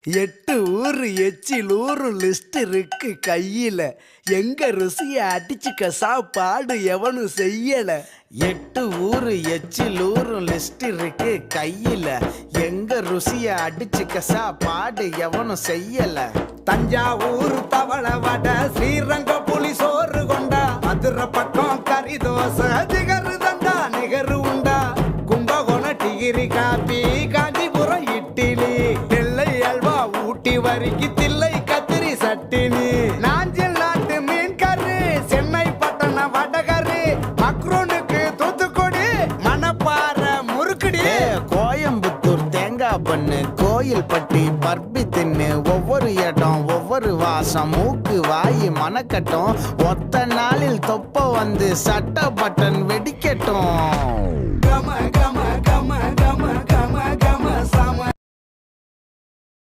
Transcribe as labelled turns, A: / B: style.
A: 8 ஊரு எச்சில் ஊரும் லிஸ்ட் இருக்கு கையில. எங்க ருசிய அடிச்சுக்க சாப்பாடு எவனும் செய்யல.
B: 8 ஊரு எச்சில் ஊரும் லிஸ்ட் இருக்கு கையில. எங்க ருசிய அடிச்சுக்க சாப்பாடு எவனும் செய்யல.
A: தஞ்சாவூர் தவள வடை, ஸ்ரீரங்க புலி சோறு கொண்டா, மதுரை பக்கம் கறி தோசை, ஜிகரு தண்டா நிகரு உண்டா, கும்பகோணம் டிகிரி காப்பி, காஞ்சிபுரம் இட்லி, நெல்லை அல்வா ஊட்டி வரிக்கு தில்லை கத்திரி சட்டினி, நாஞ்சில் நாட்டு மீன் கறி, சென்னை பட்டண வடகறி, மக்ரூனுக்கு தூத்துக்குடி, மணப்பாறை முறுக்குடி,
B: கோயம்புத்தூர் தேங்காய் பண்ணு, கோயில்பட்டி பர்பி தின்னு, ஒவ்வொரு இடம் ஒவ்வொரு வாசம், மூக்கு வாயி மணக்கட்டும், ஒத்த நாளில் தொப்ப வந்து சட்ட பட்டன் வெடிக்கட்டும்.
A: கம கம கம கம